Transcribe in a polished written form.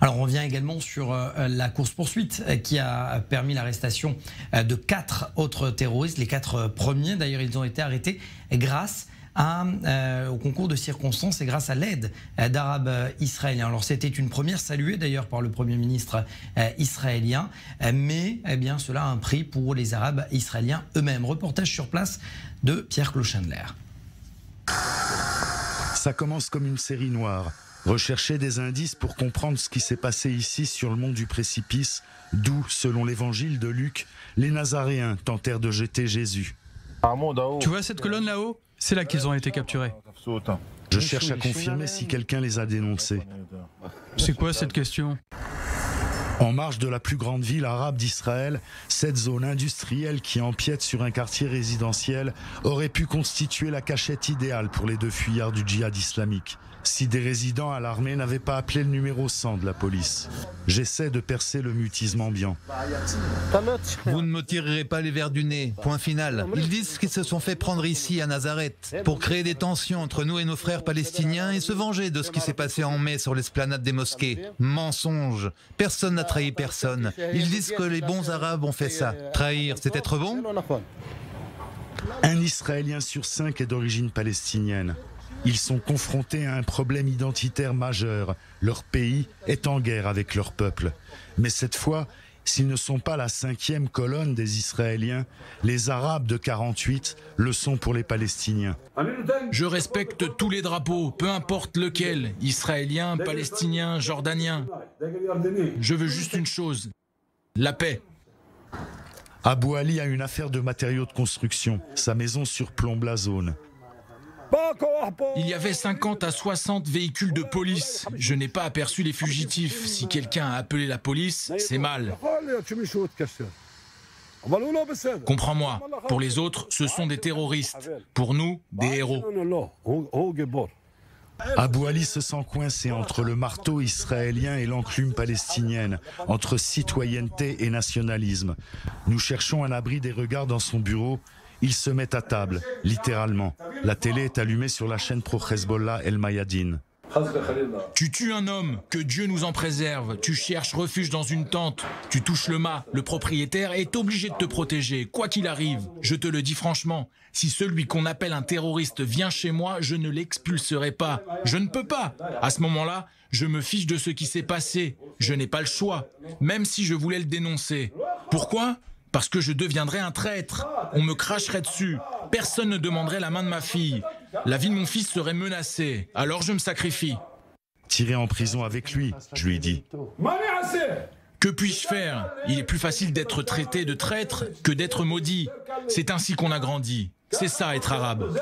Alors on revient également sur la course-poursuite qui a permis l'arrestation de 4 autres terroristes. Les 4 premiers, d'ailleurs, ils ont été arrêtés grâce au concours de circonstances et grâce à l'aide d'Arabes israéliens. Alors c'était une première, saluée d'ailleurs par le Premier ministre israélien, mais cela a un prix pour les Arabes israéliens eux-mêmes. Reportage sur place de Pierre Clochandler. Ça commence comme une série noire. Rechercher des indices pour comprendre ce qui s'est passé ici sur le mont du précipice, d'où, selon l'évangile de Luc, les Nazaréens tentèrent de jeter Jésus. Tu vois cette colonne là-haut? C'est là qu'ils ont été capturés. Je cherche à confirmer si quelqu'un les a dénoncés. C'est quoi cette question? En marge de la plus grande ville arabe d'Israël, cette zone industrielle qui empiète sur un quartier résidentiel aurait pu constituer la cachette idéale pour les 2 fuyards du djihad islamique, si des résidents alarmés n'avaient pas appelé le numéro 100 de la police. J'essaie de percer le mutisme ambiant. Vous ne me tirerez pas les vers du nez, point final. Ils disent qu'ils se sont fait prendre ici à Nazareth pour créer des tensions entre nous et nos frères palestiniens et se venger de ce qui s'est passé en mai sur l'esplanade des mosquées. Mensonge. Personne n'a trahi personne. Ils disent que les bons Arabes ont fait ça. Trahir, c'est être bon? Un Israélien sur 5 est d'origine palestinienne. Ils sont confrontés à un problème identitaire majeur. Leur pays est en guerre avec leur peuple. Mais cette fois, s'ils ne sont pas la 5e colonne des Israéliens, les Arabes de 48 le sont pour les Palestiniens. Je respecte tous les drapeaux, peu importe lequel, israélien, palestinien, jordanien. Je veux juste une chose, la paix. Abou Ali a une affaire de matériaux de construction. Sa maison surplombe la zone. Il y avait 50 à 60 véhicules de police. Je n'ai pas aperçu les fugitifs. Si quelqu'un a appelé la police, c'est mal. Comprends-moi, pour les autres, ce sont des terroristes. Pour nous, des héros. Abou Ali se sent coincé entre le marteau israélien et l'enclume palestinienne, entre citoyenneté et nationalisme. Nous cherchons un abri des regards dans son bureau. Il se met à table, littéralement. La télé est allumée sur la chaîne pro-Hezbollah El Mayadin. Tu tues un homme, que Dieu nous en préserve. Tu cherches refuge dans une tente. Tu touches le mât. Le propriétaire est obligé de te protéger, quoi qu'il arrive. Je te le dis franchement, si celui qu'on appelle un terroriste vient chez moi, je ne l'expulserai pas. Je ne peux pas. À ce moment-là, je me fiche de ce qui s'est passé. Je n'ai pas le choix, même si je voulais le dénoncer. Pourquoi ? Parce que je deviendrais un traître. On me cracherait dessus. Personne ne demanderait la main de ma fille. La vie de mon fils serait menacée. Alors je me sacrifie. Tiré en prison avec lui, je lui dis. Que puis-je faire? Il est plus facile d'être traité de traître que d'être maudit. C'est ainsi qu'on a grandi. C'est ça, être arabe.